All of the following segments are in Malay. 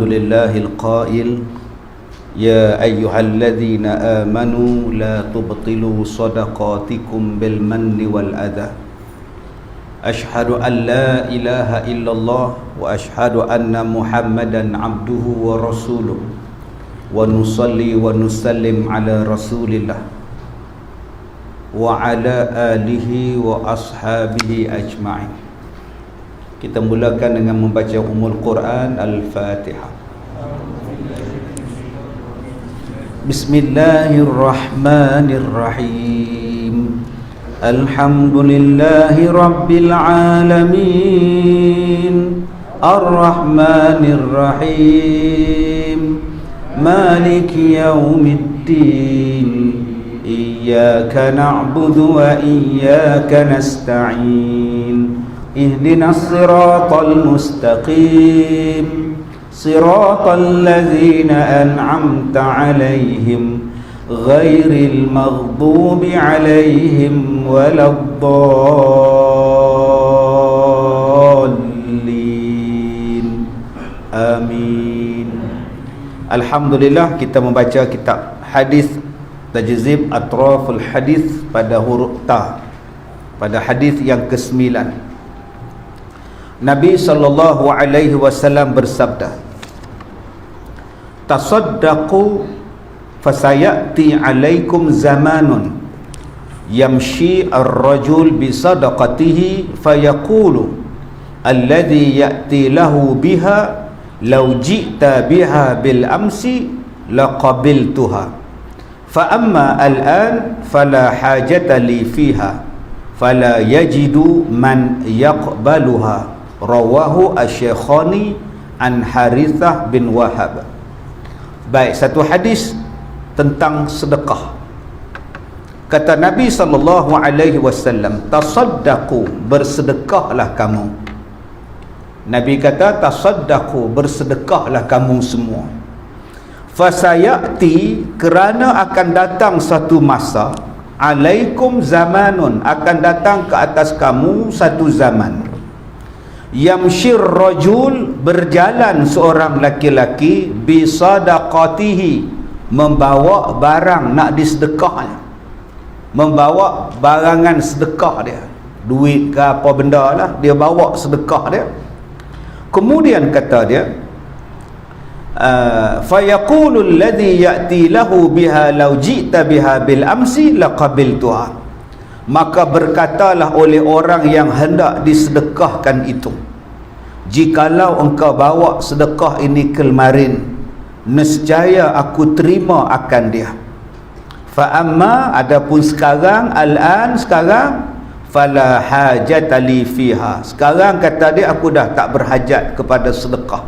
Alhamdulillahil qail ya ayyuhalladzina amanu la tubtilu sadaqatikum bil manni wal adha. Ashhadu an la ilaha illallah wa ashhadu anna Muhammadan abduhu wa rasuluh wa nusalli wa nusallim ala rasulillah wa ala alihi wa ashabihi ajma'in. Kita mulakan dengan membaca Ummul Quran Al-Fatihah. Bismillahirrahmanirrahim. Alhamdulillahi Rabbil Alamin, Ar-Rahmanir Rahim, Maliki Yawmiddin, Iyyaka na'budu wa iyyaka nasta'in, Ihdinas siratal mustaqim, Siratal ladzina an'amta 'alaihim ghairil maghdubi 'alaihim waladdallin. Amin. Alhamdulillah, kita membaca kitab hadis Tajzib Atraful Hadis pada huruf ta, pada hadis yang ke-9. Nabi SAW bersabda, tasaddaqu fasayati alaikum zamanun yamshi ar-rajul bisadaqatihi fayaqulu alladhi ya'ti lahu biha law ji'ta biha bil amsi laqabiltuha fa amma al-an fala hajata li fiha fala yajidu man yaqbaluha. Rawahu Asy-Syekhani an Harithah bin Wahab. Baik, satu hadis tentang sedekah. Kata Nabi SAW, tasaddaqu, bersedekahlah kamu. Nabi kata tasaddaqu, bersedekahlah kamu semua. Fasayati, kerana akan datang satu masa, alaikum zamanun, akan datang ke atas kamu satu zaman, yamshir rajul, berjalan seorang laki-laki, bisadaqatihi, membawa barang nak disedekahnya, membawa barangan sedekah dia, duit ke apa benda lah, dia bawa sedekah dia. Kemudian kata dia, fayaqulu alladhi ya'ti lahu biha law ji'ta biha bil amsi laqabiltuha. Maka berkatalah oleh orang yang hendak disedekahkan itu, jikalau engkau bawa sedekah ini kemarin, nescaya aku terima akan dia. Fa amma, adapun sekarang, al-an, sekarang, fala hajata li fiha, sekarang kata dia aku dah tak berhajat kepada sedekah.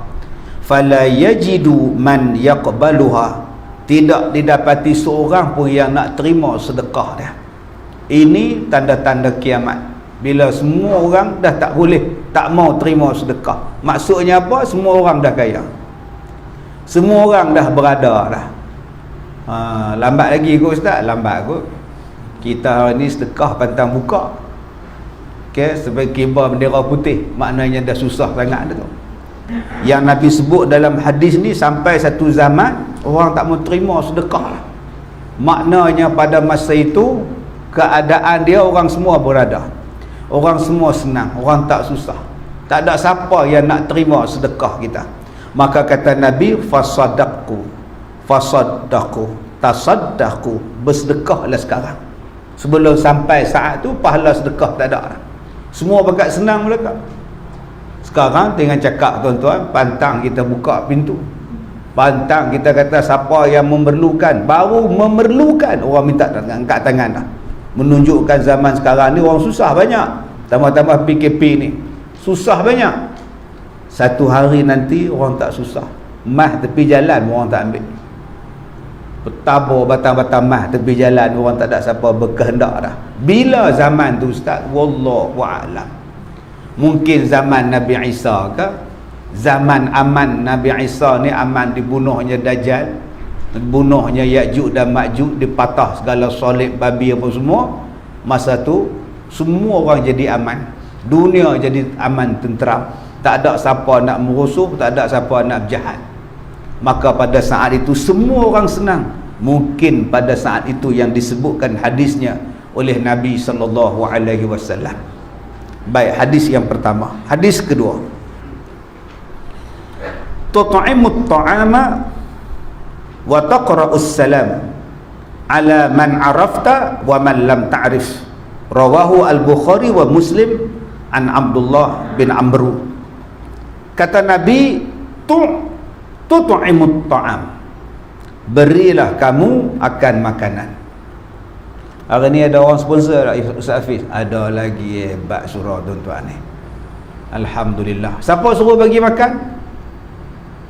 Fala yajidu man yaqbaluha, tidak didapati seorang pun yang nak terima sedekah dia. Ini tanda-tanda kiamat, bila semua orang dah tak boleh, tak mau terima sedekah. Maksudnya apa? Semua orang dah kaya, semua orang dah berada dah. Lambat lagi kot Ustaz, lambat kot. Kita hari ni sedekah pantang buka, okay, sebagai kibar bendera putih, maknanya dah susah sangat dah tu. Yang Nabi sebut dalam hadis ni, sampai satu zaman orang tak mau terima sedekah lah. Maknanya pada masa itu keadaan dia, orang semua berada, orang semua senang, orang tak susah, tak ada siapa yang nak terima sedekah kita. Maka kata Nabi, fasaddaqu, tasaddaqu, bersedekahlah sekarang, sebelum sampai saat tu pahala sedekah tak ada. Semua bakat senang mereka. Sekarang dengan cakap tuan-tuan, pantang kita buka pintu, pantang kita kata siapa yang memerlukan, baru memerlukan orang minta angkat tangan dah. Menunjukkan zaman sekarang ni orang susah banyak, tambah-tambah PKP ni susah banyak. Satu hari nanti orang tak susah, mah tepi jalan orang tak ambil, bertabur batang-batang mah tepi jalan, orang tak ada siapa berkehendak dah. Bila zaman tu Ustaz? Wallahu a'lam. Mungkin zaman Nabi Isa ke? Zaman aman Nabi Isa ni, aman dibunuhnya Dajjal, bunuhnya Ya'juj dan Ma'juj, dipatah segala solid babi apa semua. Masa tu semua orang jadi aman, dunia jadi aman, tenteram, tak ada siapa nak merusuh, tak ada siapa nak berjahat. maka pada saat itu semua orang senang. Mungkin pada saat itu yang disebutkan hadisnya oleh Nabi SAW. Baik, hadis yang pertama. Hadis kedua, tut'imut ta'ama wa taqra'us salam ala man arafta wa man lam ta'rif. Rawahu al-Bukhari wa Muslim an Abdullah bin Amru. Kata Nabi, tut'imut ta'am, berilah kamu akan makanan. Hari ni ada orang sponsor tak, Ustaz Hafiz? Ada lagi hebat surah tuan-tuan ni. Alhamdulillah. Siapa suruh bagi makan?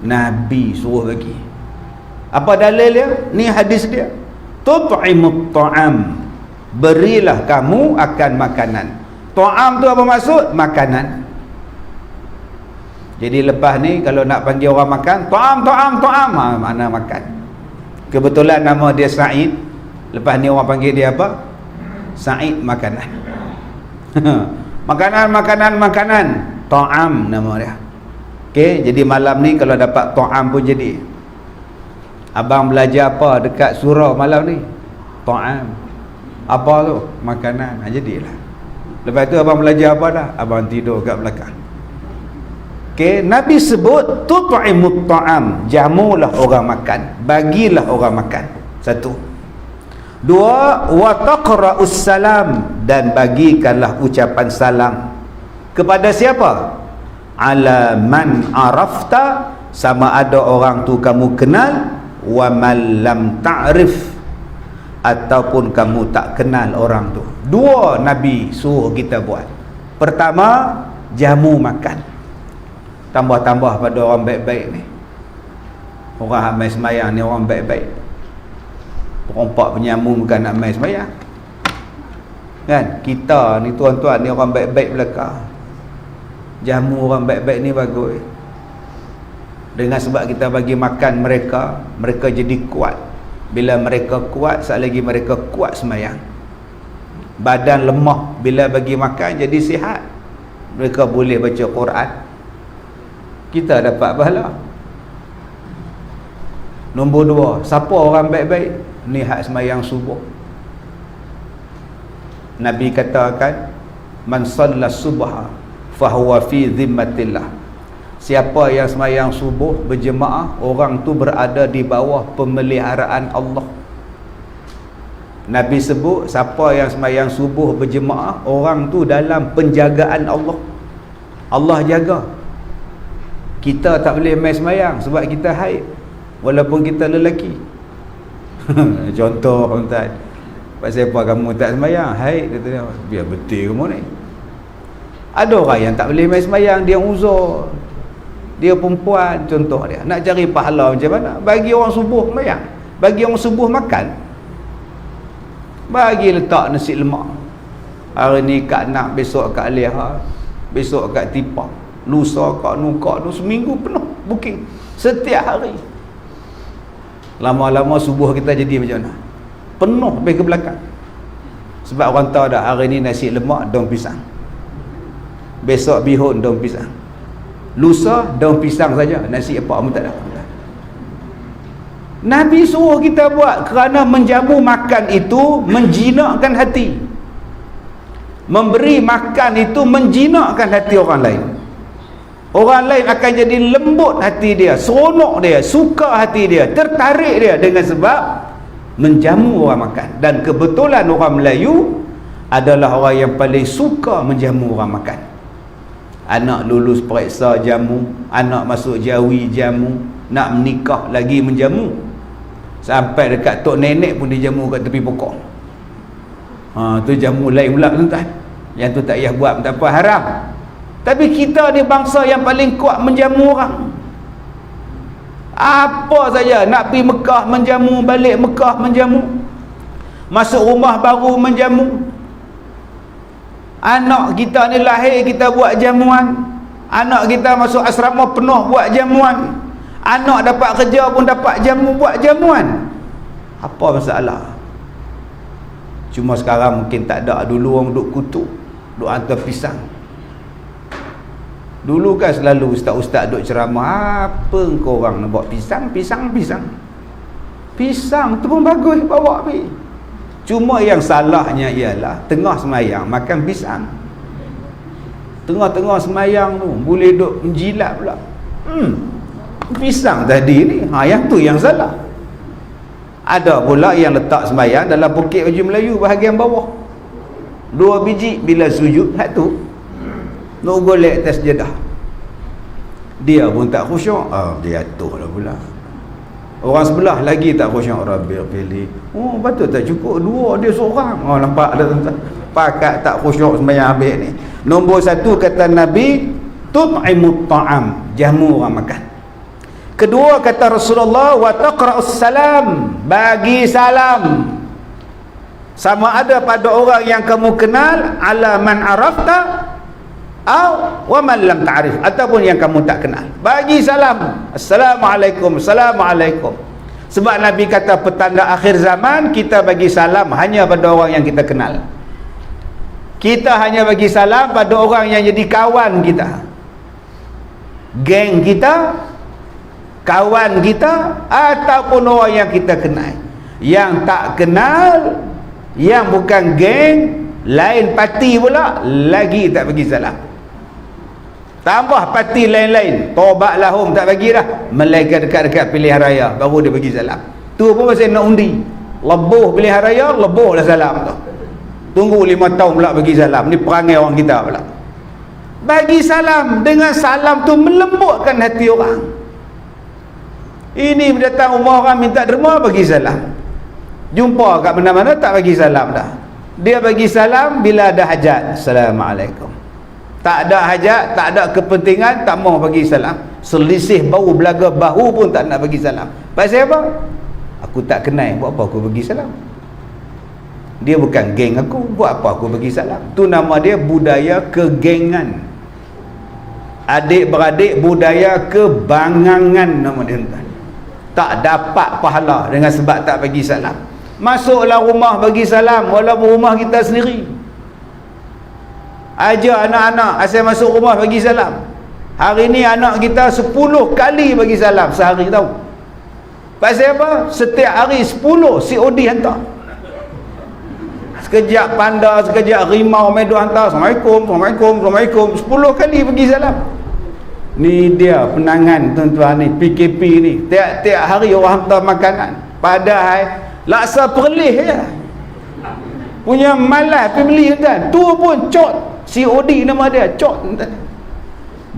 Nabi suruh bagi. Apa dalil dia? Ni hadis dia. Tut'imut ta'am, berilah kamu akan makanan. Ta'am tu apa maksud? Makanan. Jadi lepas ni kalau nak panggil orang makan, ta'am, mana makan. Kebetulan nama dia Said. Lepas ni orang panggil dia apa? Said makanan. Makanan. Ta'am nama dia. Okey, jadi malam ni kalau dapat ta'am pun jadi. Abang belajar apa dekat surau malam ni? Ta'am. Apa tu? Makanan. Jadilah. Lepas tu abang belajar apa dah? Abang tidur kat belakang. Okey, Nabi sebut tut'imut ta'am, jamulah orang makan, bagilah orang makan. Satu. Dua, wa taqra'us salam, dan bagikanlah ucapan salam. Kepada siapa? Ala man arafta, sama ada orang tu kamu kenal, wa man lam ta'rif, ataupun kamu tak kenal orang tu. Dua Nabi suruh kita buat. Pertama, jamu makan. Tambah-tambah pada orang baik-baik ni. Orang ramai semayang ni orang baik-baik. Perompak penyamu bukan nak main semayang. Kan? Kita ni tuan-tuan ni orang baik-baik belakang. Jamu orang baik-baik ni bagus. Dengan sebab kita bagi makan mereka, mereka jadi kuat. Bila mereka kuat, sekali lagi mereka kuat semayang. Badan lemah, bila bagi makan jadi sihat. Mereka boleh baca Quran. Kita dapat pahala. Nombor dua, siapa orang baik-baik? Ni hak semayang subuh. Nabi katakan, man shalla subha fahuwa fi zimmatillah. Siapa yang semayang subuh berjemaah, orang tu berada di bawah pemeliharaan Allah. Nabi sebut, siapa yang semayang subuh berjemaah, orang tu dalam penjagaan Allah. Allah jaga. Kita tak boleh main semayang sebab kita haid, walaupun kita lelaki. Contoh tuan, pasal apa kamu tak semayang? Haid, kata dia. Biar betul kamu ni. Ada orang yang tak boleh main semayang, dia uzur, dia perempuan, contoh dia nak cari pahala macam mana? Bagi orang subuh semayang, bagi orang subuh makan, bagi letak nasi lemak. Hari ni kat nak, besok kat Leha, besok kat Tipak, lusa kat Nukak tu, seminggu penuh booking setiap hari. Lama-lama subuh kita jadi macam mana? Penuh sampai ke belakang. Sebab orang tahu dah, hari ni nasi lemak daun pisang, besok bihun daun pisang, lusa daun pisang saja, nasi apa pun tak ada. Nabi suruh kita buat kerana menjamu makan itu menjinakkan hati. Memberi makan itu menjinakkan hati orang lain. Orang lain akan jadi lembut hati dia, seronok dia, suka hati dia, tertarik dia dengan sebab menjamu orang makan. Dan kebetulan orang Melayu adalah orang yang paling suka menjamu orang makan. Anak lulus periksa jamu, anak masuk jawi jamu, nak menikah lagi menjamu. Sampai dekat tok nenek pun dijamu kat tepi pokok. Tu jamu lain pula tuan-tuan. Yang tu tak payah buat, tak apa, haram. Tapi kita ni bangsa yang paling kuat menjamu orang. Apa saja, nak pergi Mekah menjamu, balik Mekah menjamu, masuk rumah baru menjamu. Anak kita ni lahir, kita buat jamuan. Anak kita masuk asrama penuh, buat jamuan. Anak dapat kerja pun dapat jamu, buat jamuan. Apa masalah? Cuma sekarang mungkin tak ada. Dulu orang duk kutuk, duk hantar pisang. Dulu kan selalu ustaz-ustaz duk ceramah, apa kau orang nak bawa pisang tu pun bagus bawa pergi. Cuma yang salahnya ialah tengah semayang makan pisang. Tengah-tengah semayang tu boleh duk menjilat pula. Pisang tadi ni, yang tu yang salah. Ada pula yang letak semayang dalam bukit baju Melayu bahagian bawah. 2 biji bila sujud satu nak golek atas sejadah. Dia pun tak khusyuk. Dia atuh lah pula. Orang sebelah lagi tak khusyuk. Rabbi pilih. Betul tak cukup 2 dia seorang. Nampak dah tuan-tuan. Pakat tak khusyuk sembahyang habis ni. Nombor 1 kata Nabi, tut'imut ta'am, jamu orang makan. Kedua kata Rasulullah, wa taqra'us salam, bagi salam. Sama ada pada orang yang kamu kenal, ala man arafta wa man lam ta'rif, ataupun yang kamu tak kenal, bagi salam. Assalamualaikum, assalamualaikum. Sebab Nabi kata petanda akhir zaman, kita bagi salam hanya pada orang yang kita kenal. Kita hanya bagi salam pada orang yang jadi kawan kita, geng kita, kawan kita, ataupun orang yang kita kenal. Yang tak kenal, yang bukan geng, lain parti pula, lagi tak bagi salam. Tambah parti lain-lain, tobat lahum tak bagi dah, melainkan dekat-dekat pilihan raya baru dia bagi salam. Tu pun masih nak undi, lebuh pilihan raya, lebuh lah salam tu. Tunggu 5 tahun pula bagi salam. Ni perangai orang kita pula. Bagi salam, dengan salam tu melembutkan hati orang. Ini datang rumah orang minta derma, bagi salam. Jumpa kat mana-mana tak bagi salam dah. Dia bagi salam bila ada hajat. Assalamualaikum. Tak ada hajat, tak ada kepentingan, tak mau bagi salam. Selisih bau belaga bahu pun tak nak bagi salam. Pasal apa? Aku tak kenal, buat apa aku bagi salam? Dia bukan geng aku, buat apa aku bagi salam? Tu nama dia budaya kegengan. Adik-beradik budaya kebangangan nama dia. Tak dapat pahala dengan sebab tak bagi salam. Masuklah rumah bagi salam, walaupun rumah kita sendiri. Ajar anak-anak asal masuk rumah bagi salam. Hari ni anak kita 10 kali bagi salam sehari, tahu? Pasal apa? Setiap hari 10 COD hantar. Sekejap panda, sekejap rimau medu hantar. Assalamualaikum, Assalamualaikum, Assalamualaikum. 10 kali bagi salam. Ni dia penangan tuan-tuan ni, PKP ni. Tiap-tiap hari orang hantar makanan. Padahal laksa perlih je. Punya malas pergi beli tuan. Tu pun cot. COD nama dia, cot.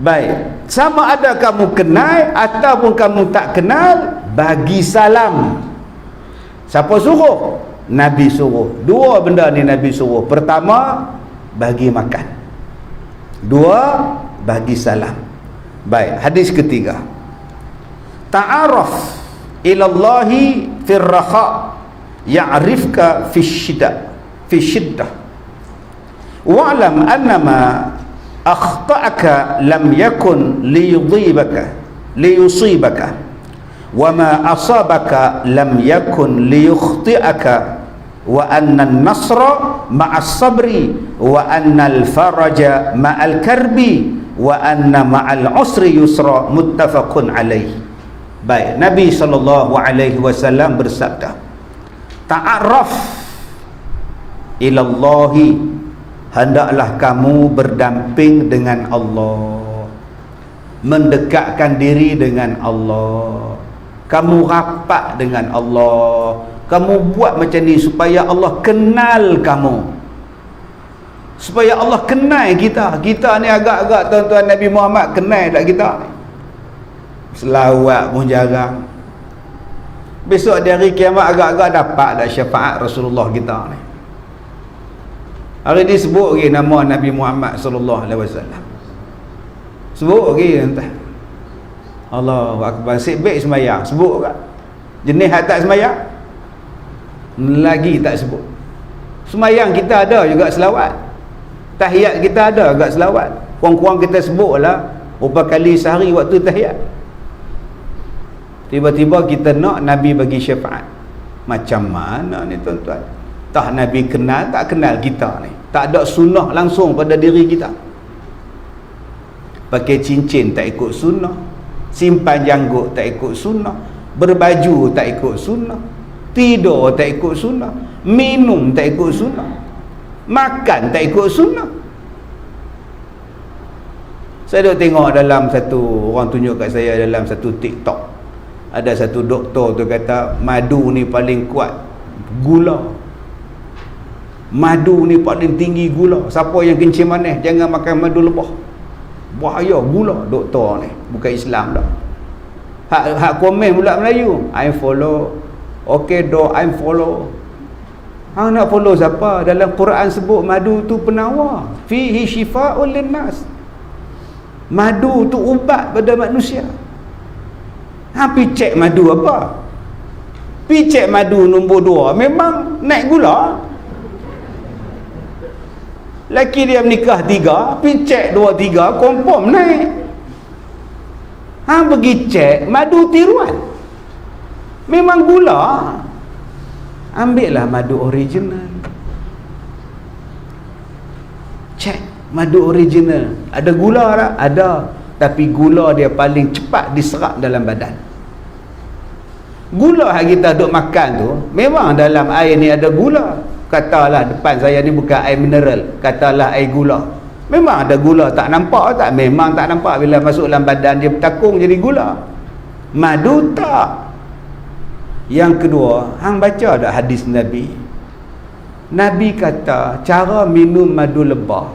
Baik. Sama ada kamu kenal ataupun kamu tak kenal, bagi salam. Siapa suruh? Nabi suruh. 2 benda ni Nabi suruh. Pertama, bagi makan. 2, bagi salam. Baik, hadis ketiga. Ta'araf ilallahi fir raha ya'rifka fi syiddah. Wa'lam annama akhta'aka lam yakun liyusibaka wa ma asabaka lam yakun liyukhti'aka wa anna an-nasra ma'as sabri wa anna al-faraja ma'al karbi wa anna ma'al usri yusra, muttafaqun alaih. Baik, Nabi SAW bersabda, ta'arraf ilallahi, hendaklah kamu berdamping dengan Allah, mendekatkan diri dengan Allah, kamu rapat dengan Allah, kamu buat macam ni supaya Allah kenal kamu, supaya Allah kenal kita. Kita ni agak-agak tuan-tuan Nabi Muhammad kenal tak kita? Selawat pun jarang. Besok di hari kiamat agak-agak dapat dah syafaat Rasulullah kita ni. Hari ni sebut lagi nama Nabi Muhammad sallallahu alaihi wasallam. Sebut lagi entah. Allahu akbar. Sik baik sembahyang, sebut kan? Jenis hak tak sembahyang lagi tak sebut. Sembahyang kita ada juga selawat. Tahiyat kita ada agak selawat. Kurang-kurang kita sebutlah berapa kali sehari waktu tahiyat. Tiba-tiba kita nak Nabi bagi syafaat. Macam mana ni tuan-tuan? Tak Nabi kenal, tak kenal kita ni. Tak ada sunnah langsung pada diri kita. pakai cincin tak ikut sunnah, simpan janggut tak ikut sunnah, berbaju tak ikut sunnah, tidur tak ikut sunnah, minum tak ikut sunnah, makan tak ikut sunnah. Saya duk tengok dalam satu, orang tunjuk kat saya dalam satu TikTok, ada satu doktor tu kata madu ni paling kuat gula, madu ni paling tinggi gula, siapa yang kencing manis jangan makan madu lebah, bahaya gula. Doktor ni bukan Islam dah. Hak komen pula Melayu, I follow, okay do I follow. Hang nak follow siapa? Dalam Quran sebut madu tu penawar, fihi shifa'un linnas, madu tu ubat pada manusia. Pergi cek madu apa? Pergi cek madu nombor 2 memang naik gula. Laki dia menikah 3, pergi cek 2-3 confirm naik. Pergi cek madu tiruan memang gula. Ambillah madu original, cek madu original ada gula tak? Ada, tapi gula dia paling cepat diserap dalam badan. Gula yang kita duk makan tu memang dalam air ni ada gula. Katalah depan saya ni bukan air mineral, katalah air gula, memang ada gula. Tak nampak tak? Memang tak nampak. Bila masuk dalam badan dia bertakung jadi gula. Madu tak. Yang kedua, hang baca tak hadis Nabi? Nabi kata cara minum madu lebah,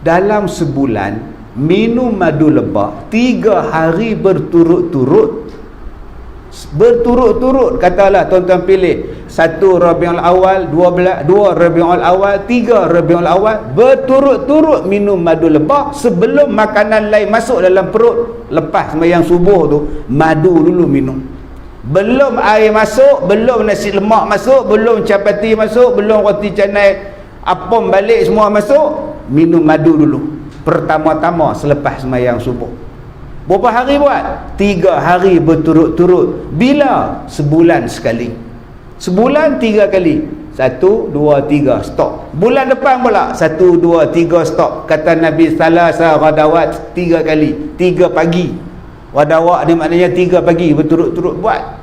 dalam sebulan minum madu lebah 3 hari berturut-turut. Katalah tuan-tuan pilih 1 Rabiul Awal, 2 Rabiul Awal, 3 Rabiul Awal, berturut-turut minum madu lebah sebelum makanan lain masuk dalam perut. Lepas sembahyang subuh tu madu dulu minum. Belum air masuk, belum nasi lemak masuk, belum capati masuk, belum roti canai apam balik semua masuk, minum madu dulu pertama-tama selepas sembahyang subuh. Berapa hari buat? 3 hari berturut-turut. Bila? Sebulan sekali. Sebulan 3 kali. 1, 2, 3 stop. Bulan depan pula 1, 2, 3 stop. Kata Nabi salasa ghadawat, 3 kali, 3 pagi. Ghadawat ni maknanya 3 pagi berturut-turut buat.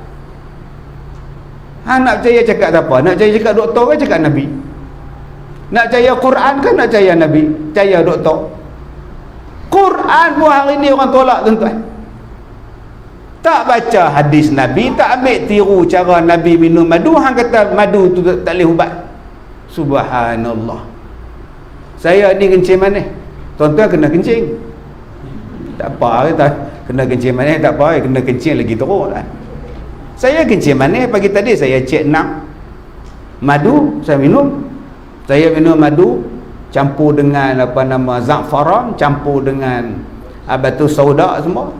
Nak percaya cakap siapa? Nak percaya cakap doktor ke cakap Nabi? Nak percaya Quran ke nak percaya Nabi? Percaya doktor? Quran pun hari ni orang tolak tuan-tuan. Tak baca hadis Nabi, tak ambil tiru cara Nabi minum madu, hang kata madu tu tak boleh ubat. Subhanallah. Saya ni kencing manis, tuan-tuan kena kencing. Tak apa, tak kena kencing manis tak apa, kena kencing lagi teruk lah. Saya kencing manis pagi tadi, saya cek 6 madu, saya minum. Saya minum madu campur dengan za'faran, campur dengan batu sauda semua.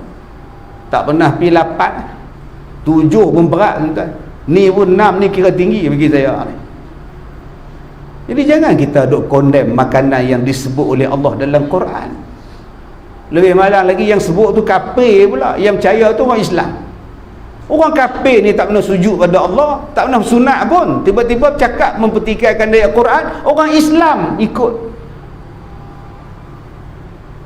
Tak pernah pi 8, 7 pun berat tuan. Ni pun 6 ni kira tinggi bagi saya. Jadi jangan kita duk condemn makanan yang disebut oleh Allah dalam Quran. Lebih malang lagi yang sebut tu kafir pula, yang percaya tu orang Islam. Orang kafir ni tak pernah sujud pada Allah, tak pernah sunat pun, tiba-tiba cakap mempertikaikan ayat Quran. Orang Islam ikut.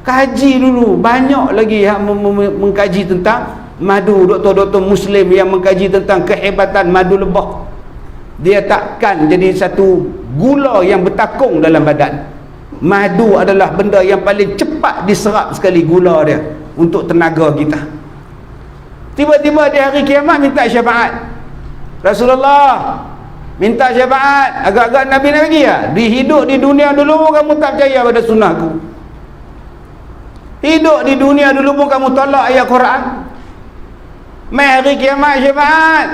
Kaji dulu. Banyak lagi yang mengkaji tentang madu. Doktor-doktor Muslim yang mengkaji tentang kehebatan madu lebah. Dia takkan jadi satu gula yang bertakung dalam badan. Madu adalah benda yang paling cepat diserap sekali gula dia untuk tenaga kita. Tiba-tiba di hari kiamat minta syafaat. Rasulullah minta syafaat. Agak-agak Nabi nak bagi ya? Dihidup di dunia dulu kamu tak percaya pada sunnahku. Hidup di dunia dulu pun kamu tolak ayat Quran. Mai hari kiamat syafaat.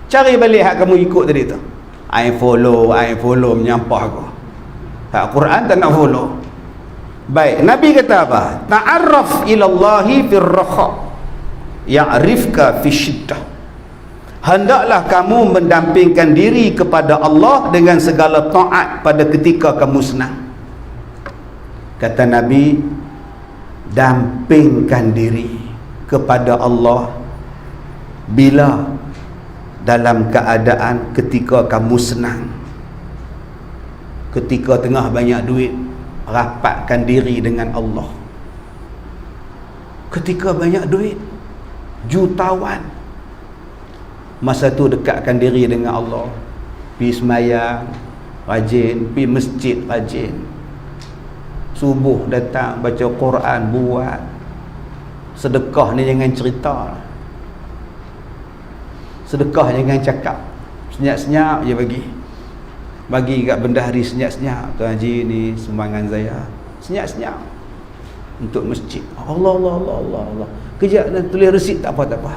Cari balik hak kamu ikut tadi tu. I follow menyampah aku. Hak Quran tak nak follow. Baik, Nabi kata apa? Ta'arraf ilallahi firraha ya'rifka fi syiddah. Hendaklah kamu mendampingkan diri kepada Allah dengan segala taat pada ketika kamu senang. Kata Nabi, dampingkan diri kepada Allah bila dalam keadaan ketika kamu senang. Ketika tengah banyak duit, rapatkan diri dengan Allah. ketika banyak duit, jutawan, masa tu dekatkan diri dengan Allah, pergi semayang rajin, pergi masjid rajin, subuh datang baca Quran, buat sedekah ni jangan cerita, sedekah jangan cakap, senyap-senyap je bagi kat bendahari senyap-senyap, Tuan Haji ni sumbangan saya, senyap-senyap untuk masjid. Allah kejap dan tulis resit, tak apa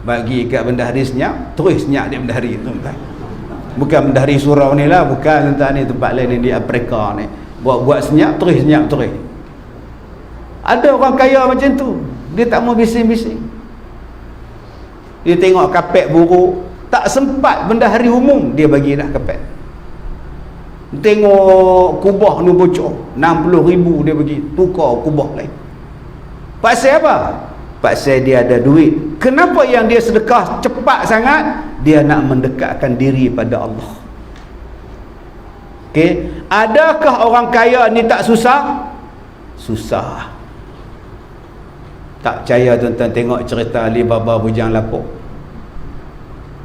bagi kat bendahari senyap, terus senyap dia bendahari tu, bukan bendahari surau ni lah, bukan tuan ni, tempat lain ni di Afrika ni, buat senyap terus. Ada orang kaya macam tu, dia tak mau bising-bising, dia tengok kapet buruk, tak sempat bendahari umum, dia bagi dah kapet. Tengok kubah ni bocor, 60,000 dia bagi, tukar kubah lain. Pasal apa? Pasal dia ada duit. Kenapa yang dia sedekah cepat sangat? Dia nak mendekatkan diri pada Allah. Okey, adakah orang kaya ni tak susah? Susah. Tak percaya tuan-tuan tengok cerita Ali Baba Bujang Lapuk.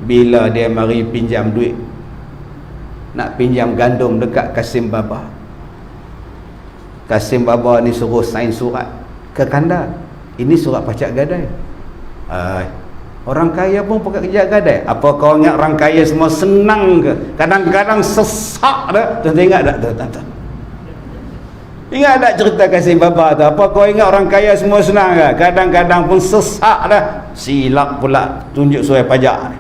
Bila dia mari pinjam duit, nak pinjam gandum dekat Kasim Baba, Kasim Baba ni suruh sign surat ke kandar, ini surat pacak gadai. Orang kaya pun pakai kerja gadai. Apa kau ingat orang kaya semua senang ke? Kadang-kadang sesak dah. Tuan ingat tak tuan? Ingat tak cerita Kasim Baba tu? Apa kau ingat orang kaya semua senang ke? Kadang-kadang pun sesak dah. Silap pula tunjuk suai pajak ni.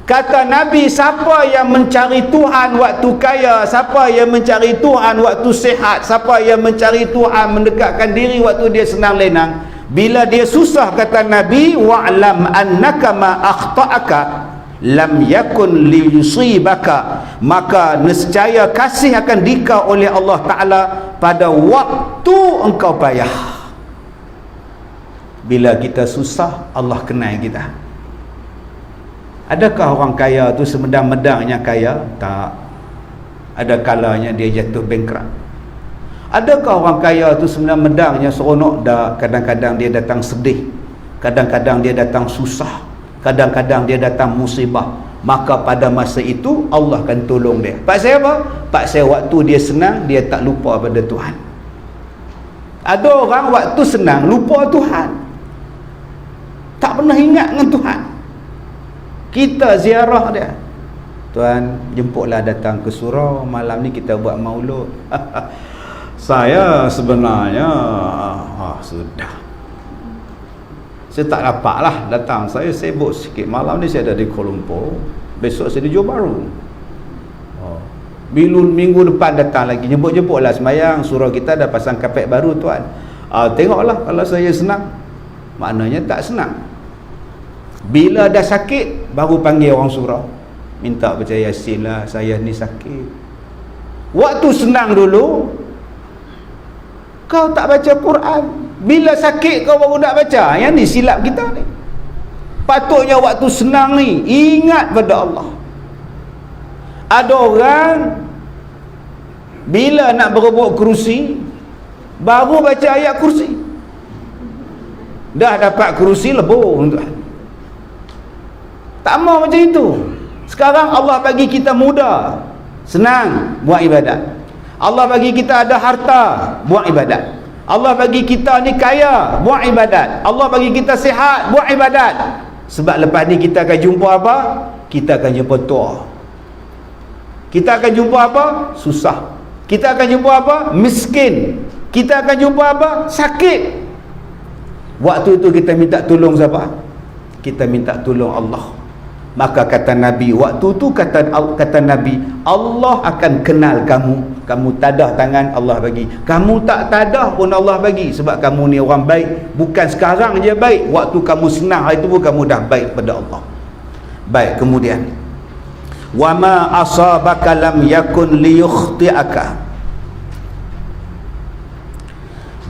Kata Nabi, siapa yang mencari Tuhan waktu kaya, siapa yang mencari Tuhan waktu sihat, siapa yang mencari Tuhan mendekatkan diri waktu dia senang lenang, bila dia susah, kata Nabi, wa'lam annaka ma akhta'aka lam yakun liyusibaka, maka nescaya kasih akan dikau oleh Allah Ta'ala pada waktu engkau payah. Bila kita susah, Allah kenal kita. Adakah orang kaya tu semedang-medangnya kaya? Tak. Ada kalanya dia jatuh bankrupt. Adakah orang kaya tu semedang-medangnya seronok? Tak. Kadang-kadang dia datang sedih, kadang-kadang dia datang susah, kadang-kadang dia datang musibah. Maka pada masa itu Allah akan tolong dia. Pasal apa? Pasal waktu dia senang, dia tak lupa pada Tuhan. Ada orang waktu senang lupa Tuhan, tak pernah ingat dengan Tuhan. Kita ziarah dia, Tuan jemputlah datang ke surau, malam ni kita buat maulud. Saya sebenarnya sudah, saya tak dapat lah datang, saya sibuk sikit, malam ni saya ada di Kuala Lumpur, besok saya di Johor Bahru. Minggu depan datang lagi, jemput-jemputlah semayang, surau kita dah pasang kapet baru tuan. Tengoklah kalau saya senang, maknanya tak senang. Bila dah sakit baru panggil orang surau, minta baca Yasin lah, saya ni sakit. Waktu senang dulu kau tak baca Quran, bila sakit kau baru nak baca. Yang ni silap kita ni. Patutnya waktu senang ni ingat pada Allah. Ada orang bila nak berebut kerusi baru baca ayat kursi, dah dapat kerusi lebur tuan. Tak mau macam itu. Sekarang Allah bagi kita mudah, senang, buat ibadat. Allah bagi kita ada harta, buat ibadat. Allah bagi kita ni kaya, buat ibadat. Allah bagi kita sihat, buat ibadat. Sebab lepas ni kita akan jumpa apa? Kita akan jumpa tua. Kita akan jumpa apa? Susah. Kita akan jumpa apa? Miskin. Kita akan jumpa apa? Sakit. Waktu itu kita minta tolong siapa? Kita minta tolong Allah. Maka kata Nabi, waktu tu kata Nabi, Allah akan kenal kamu. Kamu tadah tangan, Allah bagi. Kamu tak tadah pun Allah bagi. Sebab kamu ni orang baik. Bukan sekarang je baik, waktu kamu senang hari tu pun kamu dah baik pada Allah. Baik, kemudian wa ma asabaka lam yakun liyukhti'aka,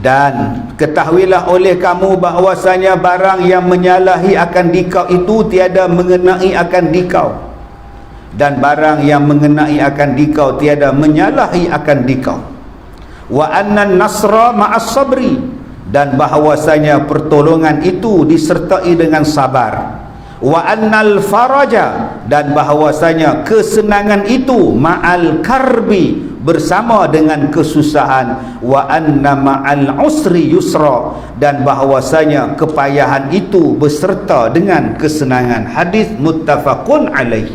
dan ketahuilah oleh kamu bahwasanya barang yang menyalahi akan dikau itu tiada mengenai akan dikau, dan barang yang mengenai akan dikau tiada menyalahi akan dikau. Wa anna nasra ma'as sabri, dan bahawasanya pertolongan itu disertai dengan sabar. Wa annal faraja, dan bahawasanya kesenangan itu ma'al karbi, bersama dengan kesusahan. Wa anna ma'al usri yusra, dan bahawasanya kepayahan itu beserta dengan kesenangan. Hadis muttafaqun alaih.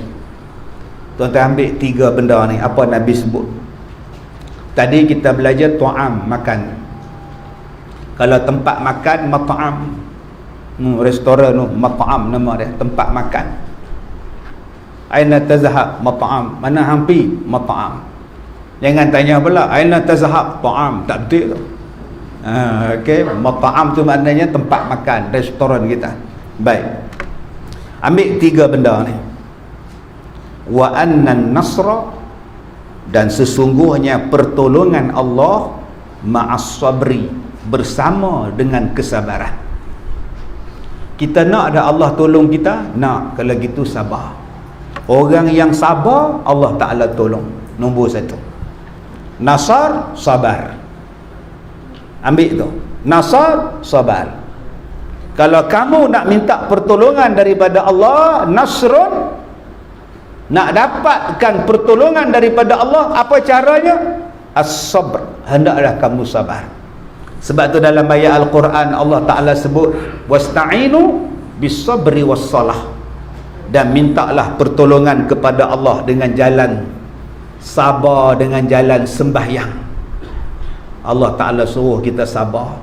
Tuan-tuan ambil 3 benda ni apa Nabi sebut. Tadi kita belajar tu'am, makan. Kalau tempat makan, mat'am, restoran tu mat'am nama dia, tempat makan. Aina tazhab, mat'am. Mana hang pi? Mat'am. Jangan tanya pula aina tazhab, ta'am. Tak betul tu. Okey, mat'am tu maknanya tempat makan, restoran kita. Baik, ambil 3 benda ni. Wa annan nasra, dan sesungguhnya pertolongan Allah ma'as sabri, bersama dengan kesabaran. Kita nak ada Allah tolong kita? Nak. Kalau gitu sabar. Orang yang sabar Allah Ta'ala tolong. Nombor 1. Nasar, sabar. Ambil tu. Nasar, sabar. Kalau kamu nak minta pertolongan daripada Allah, nasrun, nak dapatkan pertolongan daripada Allah, apa caranya? As-sabr. Hendaklah kamu sabar. Sebab tu dalam ayat Al-Quran Allah Ta'ala sebut wasta'inu bis-sabri was-salah, dan mintalah pertolongan kepada Allah dengan jalan sabar, dengan jalan sembahyang. Allah Ta'ala suruh kita sabar.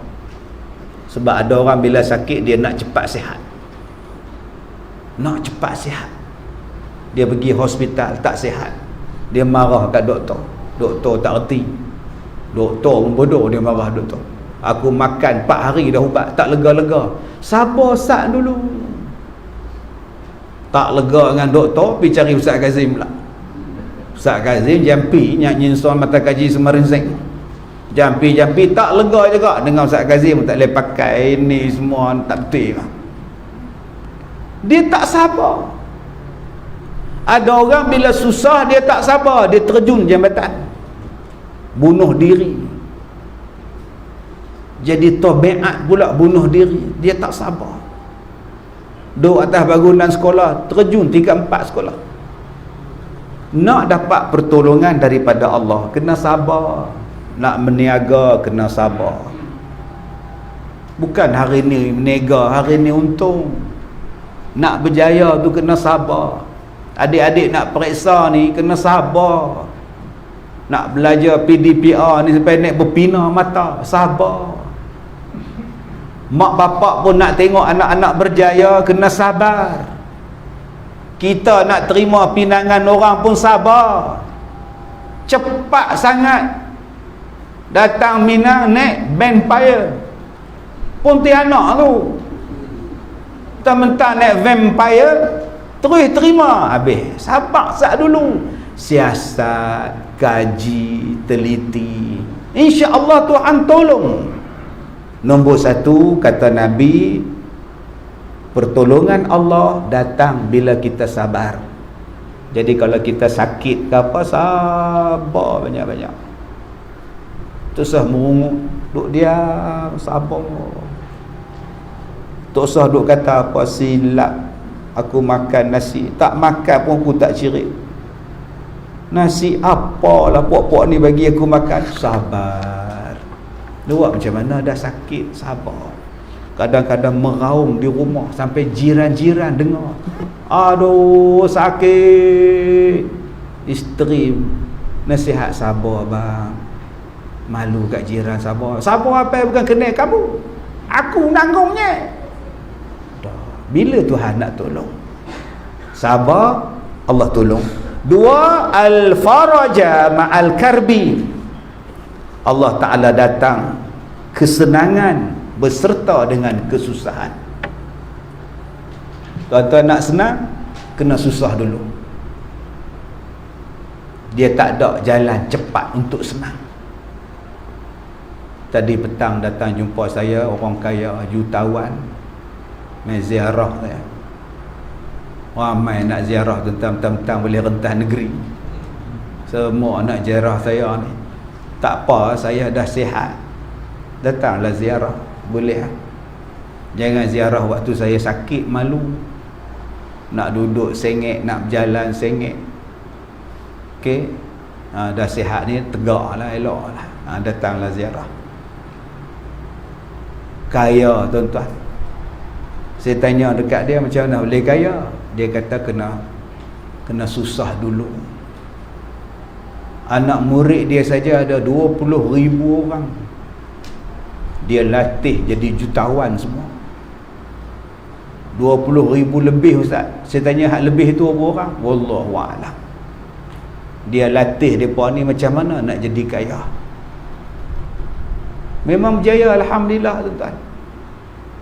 Sebab ada orang bila sakit dia nak cepat sihat, nak cepat sihat. Dia pergi hospital tak sihat, dia marah kat doktor. Doktor tak erti. Doktor pun bodoh, dia marah doktor. Aku makan 4 hari dah ubat tak lega-lega. Sabar sat dulu. Tak lega dengan doktor, pergi cari Ustaz Kazim pula. Ustaz Kazim jampi nyanyi soal mata kaji Semarinseng. Jampi tak lega juga dengan Ustaz Kazim. Tak boleh pakai ni semua, tak betul. Dia tak sabar. Ada orang bila susah dia tak sabar, dia terjun jambatan, bunuh diri. Jadi tabiat pula bunuh diri. Dia tak sabar. Duduk atas bangunan sekolah, terjun 3-4 sekolah. Nak dapat pertolongan daripada Allah, kena sabar. Nak meniaga, kena sabar. Bukan hari ni meniaga, hari ni untung. Nak berjaya tu kena sabar. Adik-adik nak periksa ni, kena sabar. Nak belajar PDPR ni sampai naik berpina mata, sabar. Mak bapak pun nak tengok anak-anak berjaya, kena sabar. Kita nak terima pinangan orang pun sabar. Cepat sangat datang Minang naik Vampire Pontianak tu, mentang-mentang naik Vampire terus terima, habis. Sabar sat dulu. Siasat, kaji, teliti, insya-Allah Tuhan tolong. Nombor 1 kata Nabi, pertolongan Allah datang bila kita sabar. Jadi kalau kita sakit ke apa, sabar banyak-banyak. Tak usah merungut, duk diam, sabar. Tak usah duk kata apa, silap aku makan nasi, tak makan pun aku tak cirit. Nasi apalah puak-puak ni bagi aku makan, sabar. Luak macam mana dah sakit, sabar. Kadang-kadang meraung di rumah sampai jiran-jiran dengar, aduh sakit. Isteri nasihat, sabar bang, malu kat jiran, sabar. Sabar apa, bukan kena kamu, aku nanggungnya. Bila Tuhan nak tolong, sabar, Allah tolong. 2, al-faraja ma'al karbi, Allah Ta'ala datang kesenangan beserta dengan kesusahan. Tuan-tuan nak senang, kena susah dulu. Dia tak ada jalan cepat untuk senang. Tadi petang datang jumpa saya orang kaya, jutawan, main ziarah saya. Ramai nak ziarah tentang boleh rentah negeri. Semua nak ziarah saya ni. Tak apa, saya dah sihat, datanglah ziarah. boleh lah. Jangan ziarah waktu saya sakit, malu. Nak duduk sengit, nak berjalan sengit. Okey, dah sihat ni tegak lah, elok lah, datanglah ziarah. Kaya tuan-tuan, saya tanya dekat dia macam mana boleh kaya. Dia kata kena susah dulu. Anak murid dia saja ada 20,000 orang. Dia latih jadi jutawan semua. 20,000 lebih ustaz. Saya tanya hak lebih tu berapa orang? Wallahualam. Dia latih mereka ni macam mana nak jadi kaya. Memang berjaya, alhamdulillah tuan-tuan.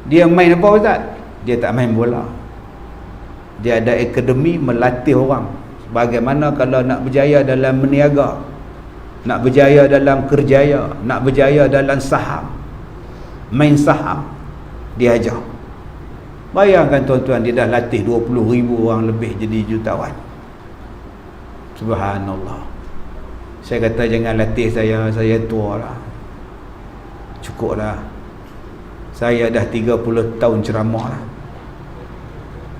Dia main apa ustaz? Dia tak main bola. Dia ada akademi melatih orang bagaimana kalau nak berjaya dalam berniaga, nak berjaya dalam kerjaya, nak berjaya dalam saham, main saham, dia ajar. Bayangkan tuan-tuan, dia dah latih 20,000 orang lebih jadi jutawan. Subhanallah. Saya kata jangan latih saya tua lah, cukup lah. Saya dah 30 tahun ceramah lah,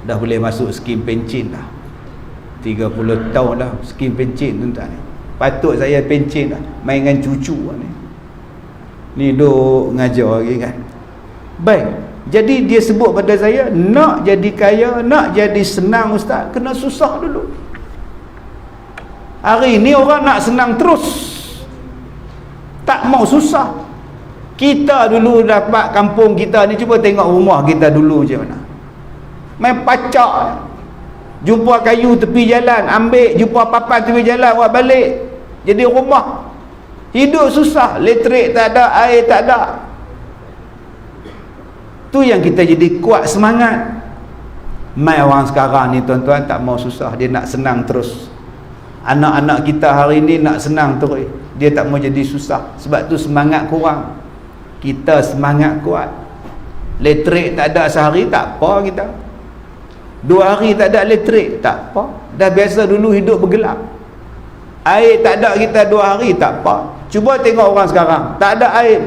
dah boleh masuk skim pencen dah. 30 tahun dah skim pencen tuan-tuan. Patut saya pencen dah, main dengan cucu ni duk ngajar lagi kan. Baik, jadi dia sebut pada saya, nak jadi kaya, nak jadi senang ustaz, kena susah dulu. Hari ni orang nak senang terus, tak mau susah. Kita dulu dapat kampung kita ni, cuba tengok rumah kita dulu macam mana. Main pacak, jumpa kayu tepi jalan, ambil, jumpa papan tepi jalan, buat balik, jadi rumah. Hidup susah, elektrik tak ada, air tak ada. Tu yang kita jadi kuat semangat. Mai orang sekarang ni tuan-tuan tak mau susah, dia nak senang terus. Anak-anak kita hari ni nak senang terus, dia tak mau jadi susah. Sebab tu semangat kurang. Kita semangat kuat. Elektrik tak ada sehari, tak apa kita. 2 hari tak ada elektrik, tak apa. Dah biasa dulu hidup bergelap. Air tak ada kita 2 hari, tak apa. Cuba tengok orang sekarang, tak ada air,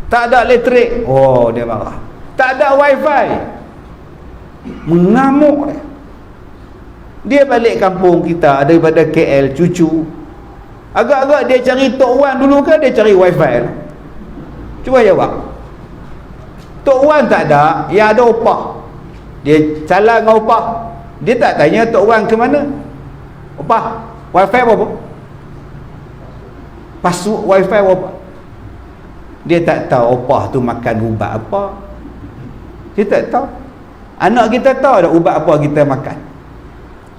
tak ada elektrik, oh dia marah. Tak ada wifi, mengamuk dia. Dia balik kampung kita daripada KL, cucu, agak-agak dia cari Tok Wan dulu ke dia cari wifi lah? Cuba jawab. Tok Wan tak ada, yang ada upah. Dia salah dengan upah. Dia tak tanya Tok Wan ke mana, upah wifi berapa, password wifi berapa. Dia tak tahu upah tu makan ubat apa. Dia tak tahu. Anak kita tahu tak ubat apa kita makan?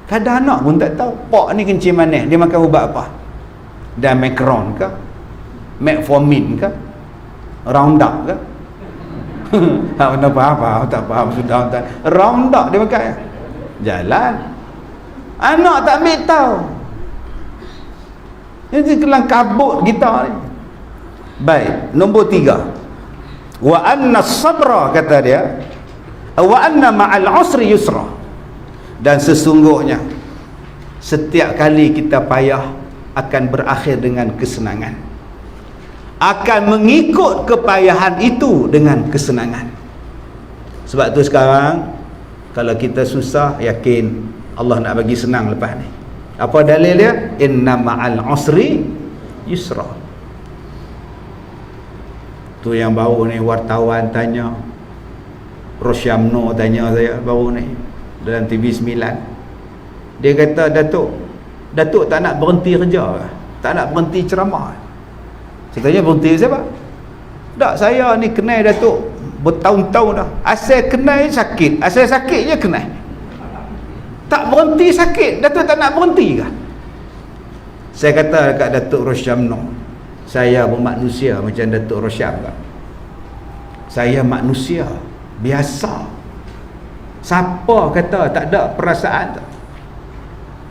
Kadang anak pun tak tahu pak ni kencing manis, dia makan ubat apa. Dan Macron ke, Metformin ke, Roundup ke. Tak faham, tak faham sudah. Roundup dia makan, jalan. Anak tak ambil tahu. Ini kelang kabut kita ni. Baik, nombor 3. Wa anna sabra, kata dia, wa anna ma'al usri yusra. Dan sesungguhnya setiap kali kita payah akan berakhir dengan kesenangan. Akan mengikut kepayahan itu dengan kesenangan. Sebab tu sekarang kalau kita susah, yakin Allah nak bagi senang lepas ni. Apa dalil dia? Inna ma'al usri yusra. Tu yang baru ni wartawan tanya, Rosyamno tanya saya baru ni dalam TV9. Dia kata, Datuk tak nak berhenti kerja ke? Tak nak berhenti ceramah? Saya tanya, berhenti siapa? Tak, saya ni kenal Datuk bertahun-tahun dah. Asal kenal sakit, asal sakit je kenal. Tak berhenti sakit, Datuk tak nak berhenti ke? Saya kata dekat Datuk Rosyamno, saya bermanusia macam Datuk Rosyam kan? Saya manusia biasa. Siapa kata tak ada perasaan?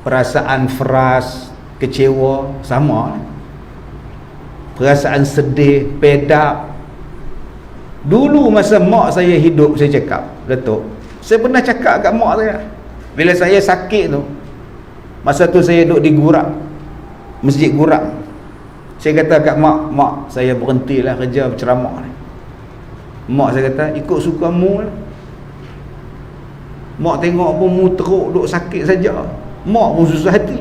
Perasaan frust, kecewa, sama. Perasaan sedih, pedak. Dulu masa mak saya hidup, saya cakap, Datuk, saya pernah cakap kat mak saya, bila saya sakit tu, masa tu saya duduk di Gurak, Masjid Gurak, saya kata kat mak, saya berhentilah kerja berceramah ni. Mak saya kata, ikut suka mu lah. Mak tengok pun mu teruk, duk sakit saja. Mak pun susah hati.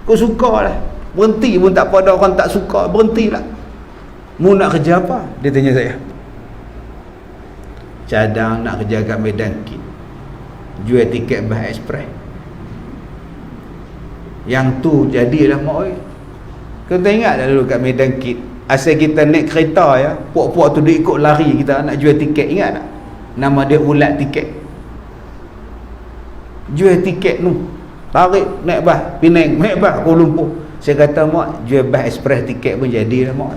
Kau suka lah. Berhenti pun tak apa, ada orang tak suka, berhentilah. Mu nak kerja apa? Dia tanya saya. Cadang nak kerja kat Medan Kit, jual tiket bas ekspres. Yang tu jadilah mak oi. Kau tak ingat dah dulu kat Medan Kit, asal kita naik kereta ya, puak-puak tu dia ikut lari kita nak jual tiket, ingat tak? Nama dia Ulat Tiket. Jual tiket tu, tarik naik bas Penang, naik bas Kuala Lumpur. Saya kata, mak, jual bas ekspres tiket pun jadilah mak.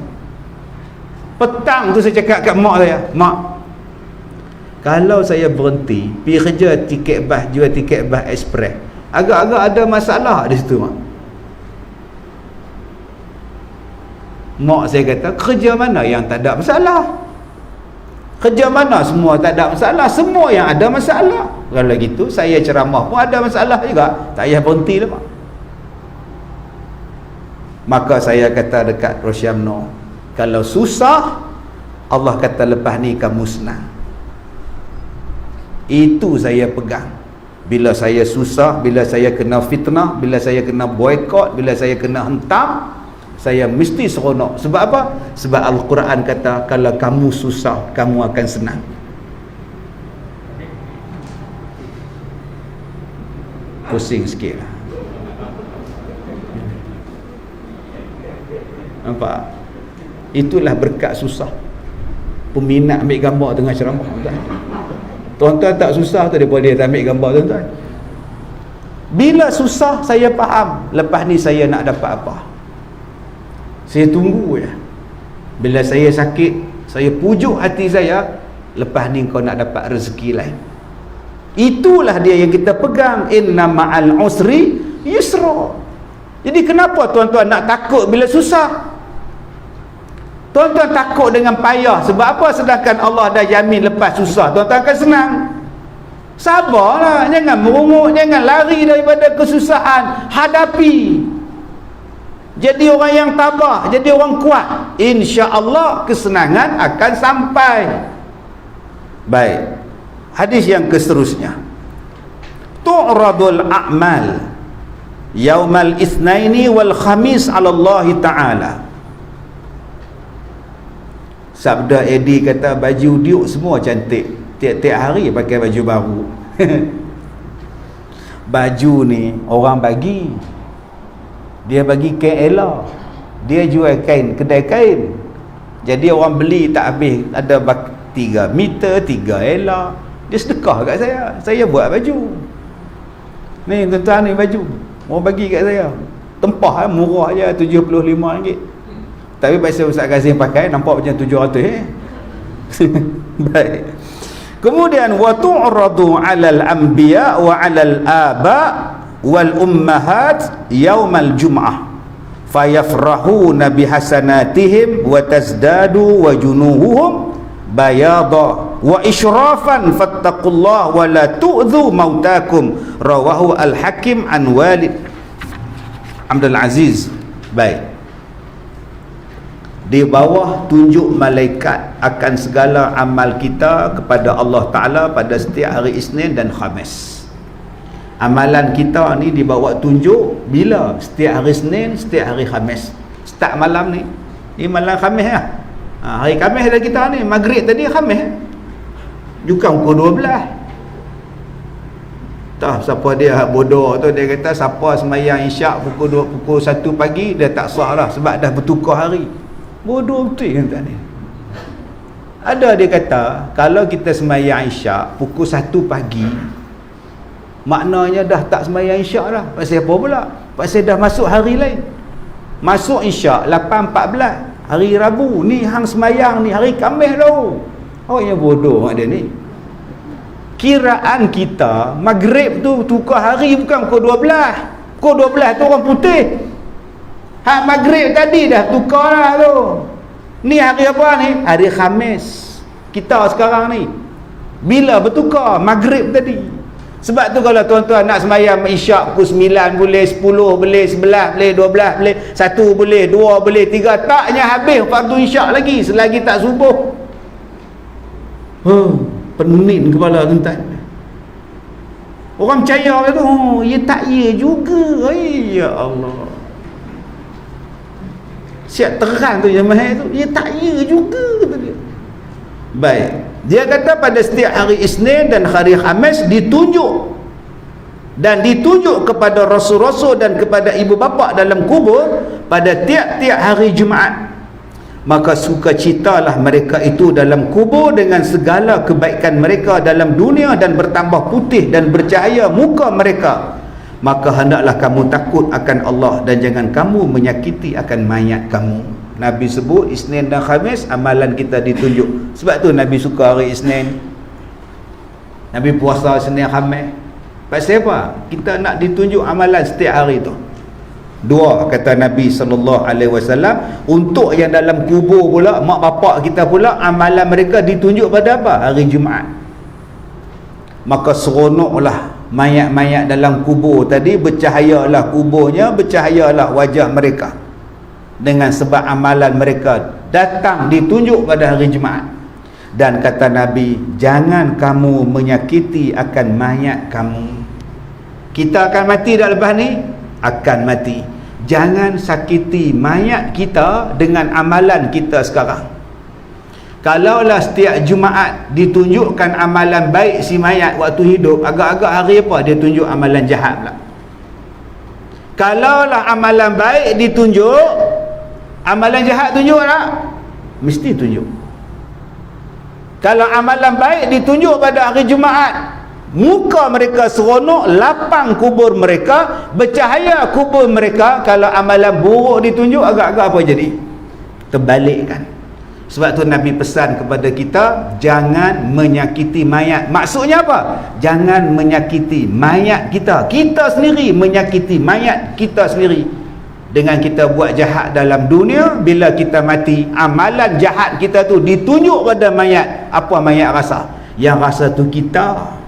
Petang tu saya cakap kat mak saya, mak, kalau saya berhenti pergi kerja tiket bas, jual tiket bas ekspres, agak-agak ada masalah di situ, mak. Mak saya kata, kerja mana yang tak ada masalah? Kerja mana semua tak ada masalah? Semua yang ada masalah. Kalau gitu saya ceramah pun ada masalah juga, tak payah berhenti lah, mak. Maka saya kata dekat Rosyamno, kalau susah, Allah kata lepas ni kamu senang. Itu saya pegang. Bila saya susah, bila saya kena fitnah, bila saya kena boykot, bila saya kena hentam, saya mesti seronok. Sebab apa? Sebab Al-Quran kata, kalau kamu susah, kamu akan senang. Pusing sikit lah. Nampak? Itulah berkat susah. Peminat ambil gambar tengah ceramah. Tuan-tuan tak susah tu, dia boleh ambil gambar tuan-tuan. Bila susah, saya faham, lepas ni saya nak dapat apa. Saya tunggu je. Bila saya sakit, saya pujuk hati saya, lepas ni kau nak dapat rezeki lain. Itulah dia yang kita pegang. Inna ma'al usri yusra. Jadi kenapa tuan-tuan nak takut bila susah? Tuan-tuan takut dengan payah. Sebab apa? Sedangkan Allah dah jamin lepas susah tuan-tuan akan senang. Sabarlah, jangan merungut, jangan lari daripada kesusahan. Hadapi. Jadi orang yang tabah, jadi orang kuat. Insya-Allah kesenangan akan sampai. Baik. Hadis yang seterusnya. Tu'radul a'mal yaumal itsnaini wal khamis 'ala Allah Ta'ala. Sabda Eddie kata, baju Duke semua cantik, tiap-tiap hari pakai baju baru. Baju ni orang bagi, dia bagi kain Ella, dia jual kain, kedai kain. Jadi orang beli tak habis, ada 3 meter 3 Ella, dia sedekah kat saya buat baju ni tuan-tuan, ni baju orang bagi kat saya, tempah murah je, RM75. Tapi pasal Ustaz Kazim pakai, nampak macam 700 Baik. Kemudian wa tu'radu 'alal anbiya wa 'alal aba wal ummahat yaumal jum'ah fayafrahuna bihasanatihim wa tazdadu wa junuhuhum bayada wa isyrafan fattaqullah wa la tu'dhu mautakum. Rawahu al-Hakim an Walid Abdul Aziz. Baik. Di bawah tunjuk malaikat akan segala amal kita kepada Allah Ta'ala pada setiap hari Isnin dan Khamis. Amalan kita ni dibawa tunjuk bila? Setiap hari Isnin, setiap hari Khamis. Start malam ni, ni malam Khamis lah. Hari Khamis dah kita ni, maghrib tadi Khamis. Juga pukul 12. Tak, siapa dia bodoh tu, dia kata siapa semayang isyak pukul 1 pagi, dia tak sah lah sebab dah bertukar hari. Bodoh betul kan ni. Ada dia kata, kalau kita semayang isyak pukul 1 pagi, maknanya dah tak semayang isyak dah. Pasal apa pula? Pasal dah masuk hari lain. Masuk isyak 8.14 hari Rabu. Ni hang semayang ni hari Khamis tau. Oh yang bodoh mak dia ni. Kiraan kita maghrib tu tukar hari bukan pukul 12. Pukul 12 tu orang putih. Hak maghrib tadi dah tukar lah tu. Ni hari apa ni? Hari Khamis kita sekarang ni. Bila bertukar? Maghrib tadi. Sebab tu kalau tuan-tuan nak sembahyang isyak pukul 9 boleh, 10 boleh, 11 boleh, 12 boleh, 1 boleh, 2 boleh, 3 taknya habis fardu isyak lagi selagi tak subuh. Pening kepala tuan-tuan. Orang percaya kata, ya tak ya juga. Ya Allah. Siap terang tu yang mahal tu, ya tak ya juga, kata dia. Baik, dia kata pada setiap hari Isnin dan hari Khamis ditunjuk kepada rasul-rasul dan kepada ibu bapa dalam kubur pada tiap-tiap hari Jumaat. Maka sukacitalah mereka itu dalam kubur dengan segala kebaikan mereka dalam dunia dan bertambah putih dan bercahaya muka mereka. Maka hendaklah kamu takut akan Allah dan jangan kamu menyakiti akan mayat kamu. Nabi sebut Isnin dan Khamis amalan kita ditunjuk. Sebab tu Nabi suka hari Isnin. Nabi puasa Isnin Khamis. Pasal apa? Kita nak ditunjuk amalan setiap hari tu. Dua, kata Nabi SAW, untuk yang dalam kubur pula, mak bapak kita pula, amalan mereka ditunjuk pada apa? Hari Jumaat. Maka seronoklah mayat-mayat dalam kubur tadi, bercahayalah kuburnya, bercahayalah wajah mereka dengan sebab amalan mereka datang ditunjuk pada hari Jumaat. Dan kata Nabi, jangan kamu menyakiti akan mayat kamu. Kita akan mati dah lepas ni? Akan mati. Jangan sakiti mayat kita dengan amalan kita sekarang. Kalaulah setiap Jumaat ditunjukkan amalan baik si mayat waktu hidup, agak-agak hari apa dia tunjuk amalan jahat pula. Kalaulah amalan baik ditunjuk, amalan jahat tunjuk tak? Mesti tunjuk. Kalau amalan baik ditunjuk pada hari Jumaat, muka mereka seronok, lapang kubur mereka, bercahaya kubur mereka. Kalau amalan buruk ditunjuk, agak-agak apa jadi? Terbalikkan. Sebab tu Nabi pesan kepada kita, jangan menyakiti mayat. Maksudnya apa? Jangan menyakiti mayat kita. Kita sendiri menyakiti mayat kita sendiri. Dengan kita buat jahat dalam dunia, bila kita mati, amalan jahat kita tu ditunjuk pada mayat. Apa mayat rasa? Yang rasa tu kita.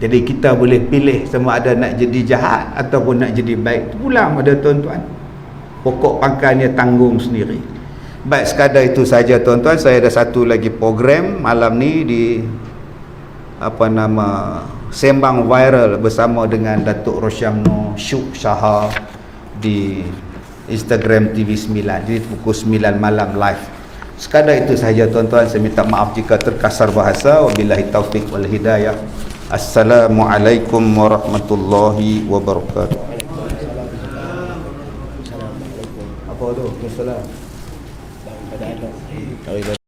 Jadi kita boleh pilih sama ada nak jadi jahat ataupun nak jadi baik. Pulang pada tuan-tuan. Pokok pangkalnya tanggung sendiri. Baik, sekadar itu saja tuan-tuan. Saya ada satu lagi program malam ni di Sembang Viral bersama dengan Datuk Rosyamno Syuk Syahar di Instagram TV9. Jadi pukul 9 malam live. Sekadar itu sahaja tuan-tuan. Saya minta maaf jika terkasar bahasa. Wabillahi taufiq wal hidayah. Assalamualaikum warahmatullahi wabarakatuh. Apa tu? Waalaikumsalam.